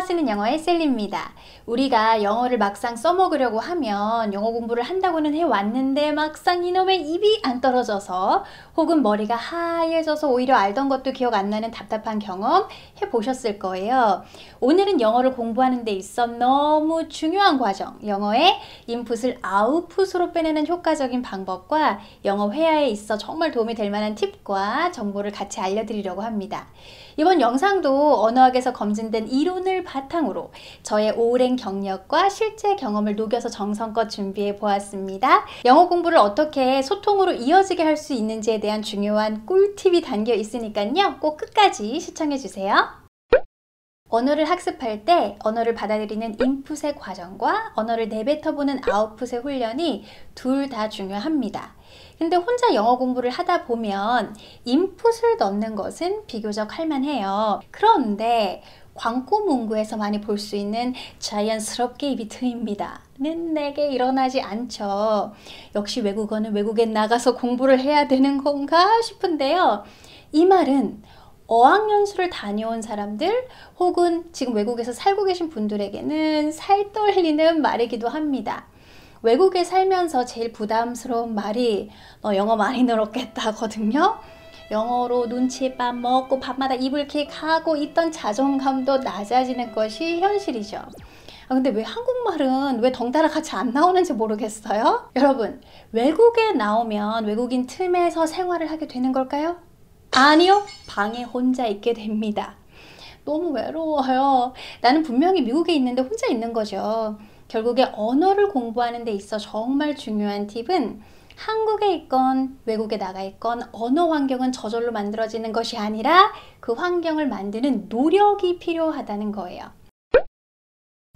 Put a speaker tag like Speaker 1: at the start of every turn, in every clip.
Speaker 1: 쓰는 영어의 셀리입니다. 우리가 영어를 막상 써먹으려고 하면 영어 공부를 한다고는 해왔는데 막상 이놈의 입이 안 떨어져서 혹은 머리가 하얘져서 오히려 알던 것도 기억 안 나는 답답한 경험 해보셨을 거예요. 오늘은 영어를 공부하는 데 있어 너무 중요한 과정, 영어의 인풋을 아웃풋으로 빼내는 효과적인 방법과 영어 회화에 있어 정말 도움이 될 만한 팁과 정보를 같이 알려드리려고 합니다. 이번 영상도 언어학에서 검증된 이론을 바탕으로 저의 오랜 경력과 실제 경험을 녹여서 정성껏 준비해 보았습니다. 영어 공부를 어떻게 소통으로 이어지게 할 수 있는지에 대한 중요한 꿀팁이 담겨 있으니까요. 꼭 끝까지 시청해 주세요. 언어를 학습할 때 언어를 받아들이는 인풋의 과정과 언어를 내뱉어보는 아웃풋의 훈련이 둘 다 중요합니다. 근데 혼자 영어 공부를 하다 보면 인풋을 넣는 것은 비교적 할만해요. 그런데 광고문구에서 많이 볼 수 있는 자연스럽게 입이 트입니다 는 내게 일어나지 않죠. 역시 외국어는 외국에 나가서 공부를 해야 되는 건가 싶은데요. 이 말은 어학연수를 다녀온 사람들 혹은 지금 외국에서 살고 계신 분들에게는 살 떨리는 말이기도 합니다. 외국에 살면서 제일 부담스러운 말이 너 영어 많이 늘었겠다 거든요. 영어로 눈치밥 먹고 밤마다 이불킥하고 있던 자존감도 낮아지는 것이 현실이죠. 근데 왜 한국말은 왜 덩달아 같이 안 나오는지 모르겠어요. 여러분, 외국에 나오면 외국인 틈에서 생활을 하게 되는 걸까요? 아니요, 방에 혼자 있게 됩니다. 너무 외로워요. 나는 분명히 미국에 있는데 혼자 있는 거죠. 결국에 언어를 공부하는 데 있어 정말 중요한 팁은 한국에 있건 외국에 나가 있건 언어 환경은 저절로 만들어지는 것이 아니라 그 환경을 만드는 노력이 필요하다는 거예요.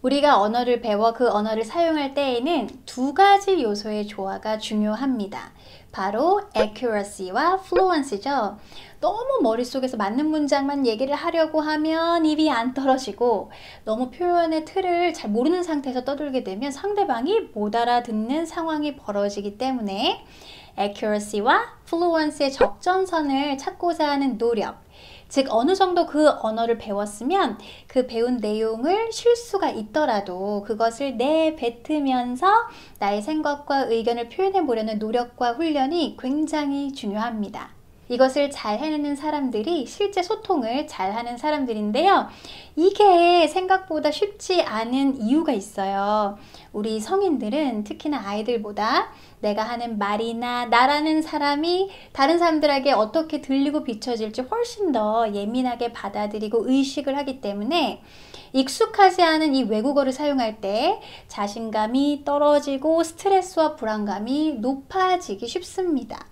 Speaker 1: 우리가 언어를 배워 그 언어를 사용할 때에는 두 가지 요소의 조화가 중요합니다. 바로 accuracy와 fluency죠. 너무 머릿속에서 맞는 문장만 얘기를 하려고 하면 입이 안 떨어지고 너무 표현의 틀을 잘 모르는 상태에서 떠들게 되면 상대방이 못 알아듣는 상황이 벌어지기 때문에 accuracy와 fluency의 적정선을 찾고자 하는 노력, 즉 어느 정도 그 언어를 배웠으면 그 배운 내용을 실수가 있더라도 그것을 내뱉으면서 나의 생각과 의견을 표현해 보려는 노력과 훈련이 굉장히 중요합니다. 이것을 잘 해내는 사람들이 실제 소통을 잘 하는 사람들인데요. 이게 생각보다 쉽지 않은 이유가 있어요. 우리 성인들은 특히나 아이들보다 내가 하는 말이나 나라는 사람이 다른 사람들에게 어떻게 들리고 비춰질지 훨씬 더 예민하게 받아들이고 의식을 하기 때문에 익숙하지 않은 이 외국어를 사용할 때 자신감이 떨어지고 스트레스와 불안감이 높아지기 쉽습니다.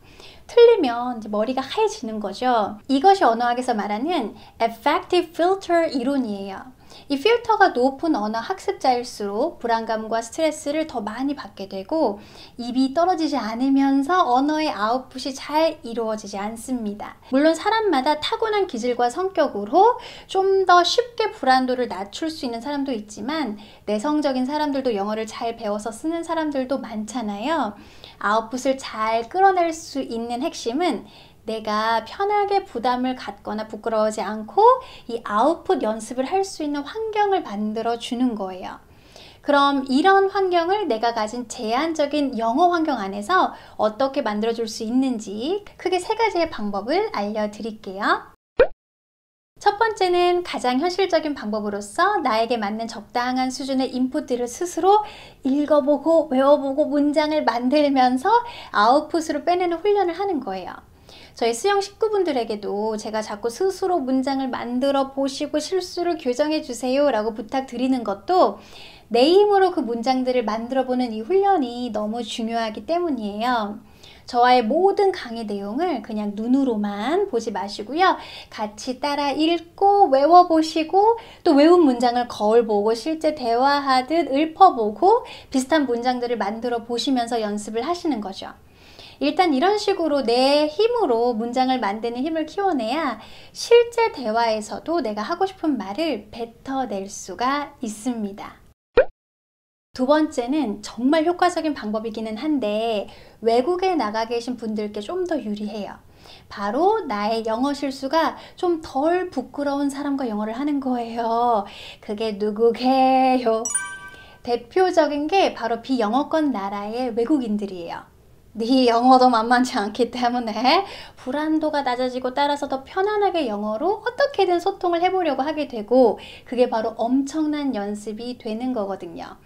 Speaker 1: 틀리면 이제 머리가 하얘지는 거죠. 이것이 언어학에서 말하는 effective filter 이론이에요. 이 필터가 높은 언어 학습자일수록 불안감과 스트레스를 더 많이 받게 되고 입이 떨어지지 않으면서 언어의 아웃풋이 잘 이루어지지 않습니다. 물론 사람마다 타고난 기질과 성격으로 좀 더 쉽게 불안도를 낮출 수 있는 사람도 있지만 내성적인 사람들도 영어를 잘 배워서 쓰는 사람들도 많잖아요. 아웃풋을 잘 끌어낼 수 있는 핵심은 내가 편하게 부담을 갖거나 부끄러워하지 않고 이 아웃풋 연습을 할 수 있는 환경을 만들어 주는 거예요. 그럼 이런 환경을 내가 가진 제한적인 영어 환경 안에서 어떻게 만들어 줄 수 있는지 크게 세 가지의 방법을 알려드릴게요. 첫 번째는 가장 현실적인 방법으로서 나에게 맞는 적당한 수준의 인풋들을 스스로 읽어보고 외워보고 문장을 만들면서 아웃풋으로 빼내는 훈련을 하는 거예요. 저희 수영 식구분들에게도 제가 자꾸 스스로 문장을 만들어 보시고 실수를 교정해 주세요 라고 부탁드리는 것도 내 힘으로 그 문장들을 만들어 보는 이 훈련이 너무 중요하기 때문이에요. 저와의 모든 강의 내용을 그냥 눈으로만 보지 마시고요. 같이 따라 읽고 외워보시고 또 외운 문장을 거울 보고 실제 대화하듯 읊어보고 비슷한 문장들을 만들어 보시면서 연습을 하시는 거죠. 일단 이런 식으로 내 힘으로 문장을 만드는 힘을 키워내야 실제 대화에서도 내가 하고 싶은 말을 뱉어낼 수가 있습니다. 두 번째는 정말 효과적인 방법이기는 한데 외국에 나가 계신 분들께 좀 더 유리해요. 바로 나의 영어 실수가 좀 덜 부끄러운 사람과 영어를 하는 거예요. 그게 누구게요? 대표적인 게 바로 비영어권 나라의 외국인들이에요. 네 영어도 만만치 않기 때문에 불안도가 낮아지고 따라서 더 편안하게 영어로 어떻게든 소통을 해보려고 하게 되고 그게 바로 엄청난 연습이 되는 거거든요.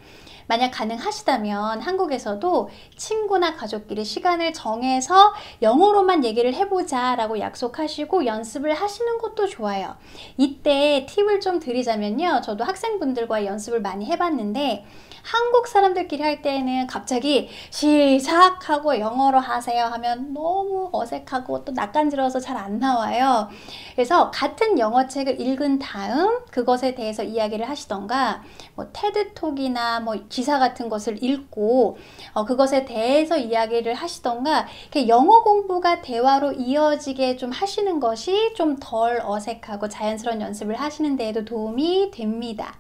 Speaker 1: 만약 가능하시다면 한국에서도 친구나 가족끼리 시간을 정해서 영어로만 얘기를 해보자 라고 약속하시고 연습을 하시는 것도 좋아요. 이때 팁을 좀 드리자면요. 저도 학생분들과 연습을 많이 해봤는데 한국 사람들끼리 할 때는 갑자기 시작하고 영어로 하세요 하면 너무 어색하고 또 낯간지러워서 잘 안 나와요. 그래서 같은 영어 책을 읽은 다음 그것에 대해서 이야기를 하시던가 뭐 테드톡이나 뭐 기사 같은 것을 읽고 그것에 대해서 이야기를 하시던가 이렇게 영어 공부가 대화로 이어지게 좀 하시는 것이 좀 덜 어색하고 자연스러운 연습을 하시는 데에도 도움이 됩니다.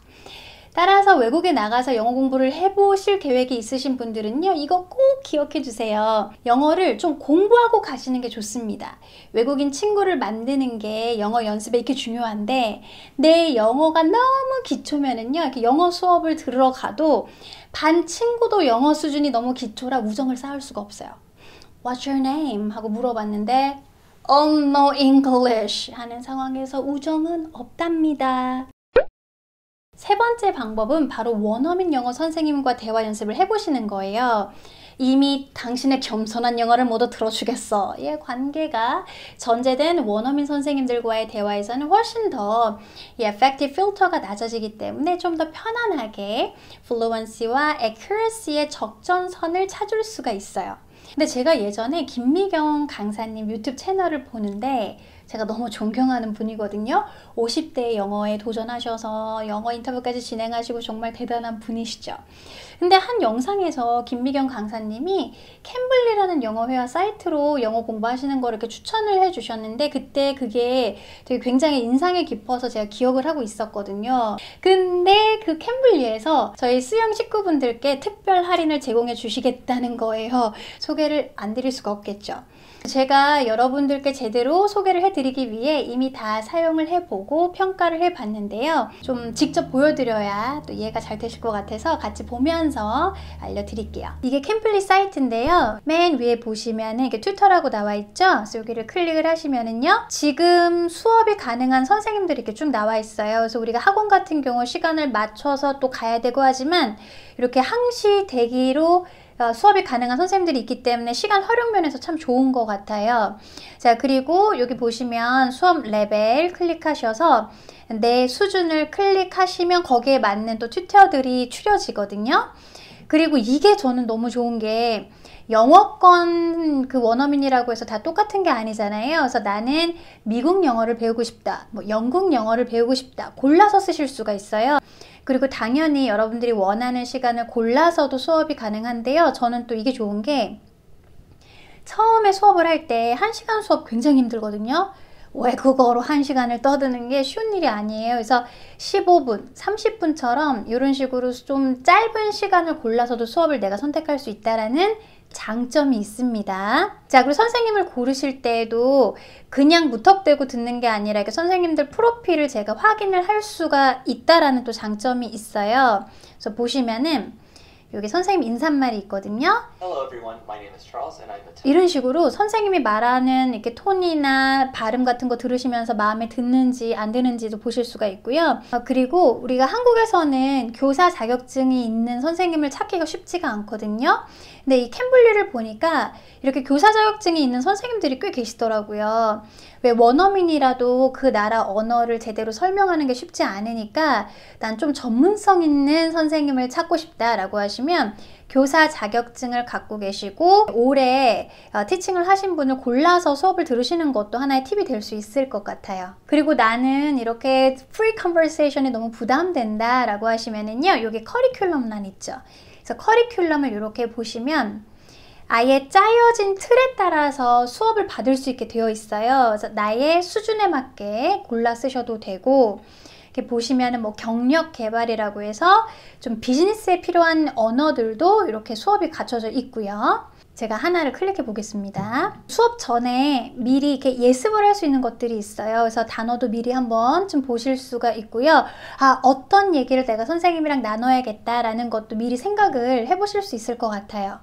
Speaker 1: 따라서 외국에 나가서 영어 공부를 해보실 계획이 있으신 분들은요, 이거 꼭 기억해 주세요. 영어를 좀 공부하고 가시는 게 좋습니다. 외국인 친구를 만드는 게 영어 연습에 이렇게 중요한데 내 영어가 너무 기초면은요, 이렇게 영어 수업을 들으러 가도 반 친구도 영어 수준이 너무 기초라 우정을 쌓을 수가 없어요. What's your name? 하고 물어봤는데 Oh, no English 하는 상황에서 우정은 없답니다. 세 번째 방법은 바로 원어민 영어 선생님과 대화 연습을 해보시는 거예요. 이미 당신의 겸손한 영어를 모두 들어주겠어. 의 관계가 전제된 원어민 선생님들과의 대화에서는 훨씬 더 effective 필터가 낮아지기 때문에 좀 더 편안하게 fluency와 accuracy의 적정선을 찾을 수가 있어요. 근데 제가 예전에 김미경 강사님 유튜브 채널을 보는데 제가 너무 존경하는 분이거든요. 50대 영어에 도전하셔서 영어 인터뷰까지 진행하시고 정말 대단한 분이시죠. 근데 한 영상에서 김미경 강사님이 캠블리라는 영어 회화 사이트로 영어 공부하시는 걸 이렇게 추천을 해주셨는데 그때 그게 되게 굉장히 인상이 깊어서 제가 기억을 하고 있었거든요. 근데 그 캠블리에서 저희 수영 식구분들께 특별 할인을 제공해 주시겠다는 거예요. 소개를 안 드릴 수가 없겠죠. 제가 여러분들께 제대로 소개를 해드리기 위해 이미 다 사용을 해보고 평가를 해봤는데요. 좀 직접 보여드려야 또 이해가 잘 되실 것 같아서 같이 보면서 알려드릴게요. 이게 캠플리 사이트인데요. 맨 위에 보시면 이렇게 튜터라고 나와 있죠? 그래서 여기를 클릭을 하시면은요. 지금 수업이 가능한 선생님들이 이렇게 쭉 나와 있어요. 그래서 우리가 학원 같은 경우 시간을 맞춰서 또 가야 되고 하지만 이렇게 항시 대기로 수업이 가능한 선생님들이 있기 때문에 시간 활용 면에서 참 좋은 것 같아요. 자, 그리고 여기 보시면 수업 레벨 클릭하셔서 내 수준을 클릭하시면 거기에 맞는 또 튜터들이 추려지거든요. 그리고 이게 저는 너무 좋은 게 영어권 그 원어민이라고 해서 다 똑같은 게 아니잖아요. 그래서 나는 미국 영어를 배우고 싶다, 뭐 영국 영어를 배우고 싶다 골라서 쓰실 수가 있어요. 그리고 당연히 여러분들이 원하는 시간을 골라서도 수업이 가능한데요. 저는 또 이게 좋은 게 처음에 수업을 할 때 1시간 수업 굉장히 힘들거든요. 외국어로 1시간을 떠드는 게 쉬운 일이 아니에요. 그래서 15분, 30분처럼 이런 식으로 좀 짧은 시간을 골라서도 수업을 내가 선택할 수 있다는 장점이 있습니다. 자, 그리고 선생님을 고르실 때에도 그냥 무턱대고 듣는 게 아니라 이렇게 선생님들 프로필을 제가 확인을 할 수가 있다라는 또 장점이 있어요. 그래서 보시면은 여기 선생님 인사말이 있거든요.
Speaker 2: Hello everyone, my name is Charles and I'm a
Speaker 1: 이런 식으로 선생님이 말하는 이렇게 톤이나 발음 같은 거 들으시면서 마음에 드는지 안 드는지도 보실 수가 있고요. 그리고 우리가 한국에서는 교사 자격증이 있는 선생님을 찾기가 쉽지가 않거든요. 근데 이 캠블리를 보니까 이렇게 교사 자격증이 있는 선생님들이 꽤 계시더라고요. 왜 원어민이라도 그 나라 언어를 제대로 설명하는 게 쉽지 않으니까 난 좀 전문성 있는 선생님을 찾고 싶다라고 하시면 교사 자격증을 갖고 계시고 오래 티칭을 하신 분을 골라서 수업을 들으시는 것도 하나의 팁이 될 수 있을 것 같아요. 그리고 나는 이렇게 free conversation이 너무 부담된다 라고 하시면은요, 여기 커리큘럼란 있죠. 그래서 커리큘럼을 이렇게 보시면 아예 짜여진 틀에 따라서 수업을 받을 수 있게 되어 있어요. 그래서 나의 수준에 맞게 골라 쓰셔도 되고, 이렇게 보시면은 뭐 경력 개발이라고 해서 좀 비즈니스에 필요한 언어들도 이렇게 수업이 갖춰져 있고요. 제가 하나를 클릭해 보겠습니다. 수업 전에 미리 이렇게 예습을 할 수 있는 것들이 있어요. 그래서 단어도 미리 한번 좀 보실 수가 있고요. 아, 어떤 얘기를 내가 선생님이랑 나눠야겠다라는 것도 미리 생각을 해보실 수 있을 것 같아요.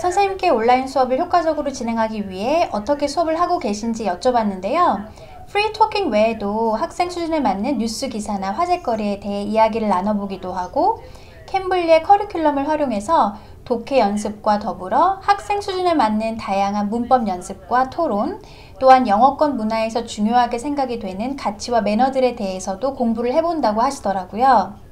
Speaker 1: 선생님께 온라인 수업을 효과적으로 진행하기 위해 어떻게 수업을 하고 계신지 여쭤봤는데요. 프리 토킹 외에도 학생 수준에 맞는 뉴스 기사나 화제거리에 대해 이야기를 나눠보기도 하고, 캠블리의 커리큘럼을 활용해서 독해 연습과 더불어 학생 수준에 맞는 다양한 문법 연습과 토론, 또한 영어권 문화에서 중요하게 생각이 되는 가치와 매너들에 대해서도 공부를 해본다고 하시더라고요.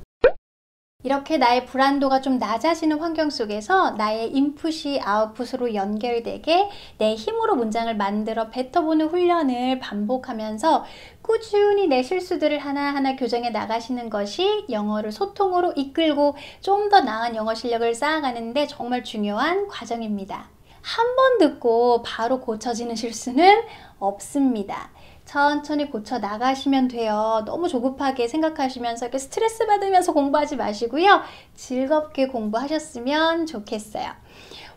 Speaker 1: 이렇게 나의 불안도가 좀 낮아지는 환경 속에서 나의 인풋이 아웃풋으로 연결되게 내 힘으로 문장을 만들어 뱉어보는 훈련을 반복하면서 꾸준히 내 실수들을 하나하나 교정해 나가시는 것이 영어를 소통으로 이끌고 좀 더 나은 영어 실력을 쌓아가는데 정말 중요한 과정입니다. 한 번 듣고 바로 고쳐지는 실수는 없습니다. 천천히 고쳐 나가시면 돼요. 너무 조급하게 생각하시면서 이렇게 스트레스 받으면서 공부하지 마시고요. 즐겁게 공부하셨으면 좋겠어요.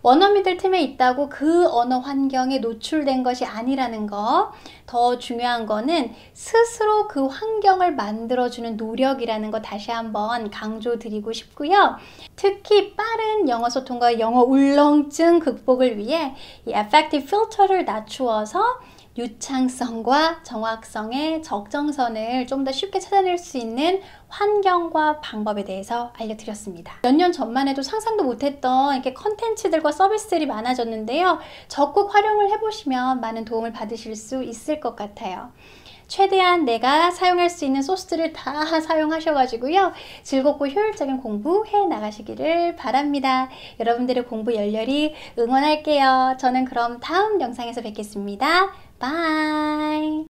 Speaker 1: 원어민들 팀에 있다고 그 언어 환경에 노출된 것이 아니라는 거. 더 중요한 거는 스스로 그 환경을 만들어주는 노력이라는 거 다시 한번 강조드리고 싶고요. 특히 빠른 영어 소통과 영어 울렁증 극복을 위해 이 Affective Filter를 낮추어서 유창성과 정확성의 적정선을 좀 더 쉽게 찾아낼 수 있는 환경과 방법에 대해서 알려드렸습니다. 몇 년 전만 해도 상상도 못했던 이렇게 컨텐츠들과 서비스들이 많아졌는데요. 적극 활용을 해보시면 많은 도움을 받으실 수 있을 것 같아요. 최대한 내가 사용할 수 있는 소스들을 다 사용하셔가지고요. 즐겁고 효율적인 공부 해 나가시기를 바랍니다. 여러분들의 공부 열렬히 응원할게요. 저는 그럼 다음 영상에서 뵙겠습니다. 바이.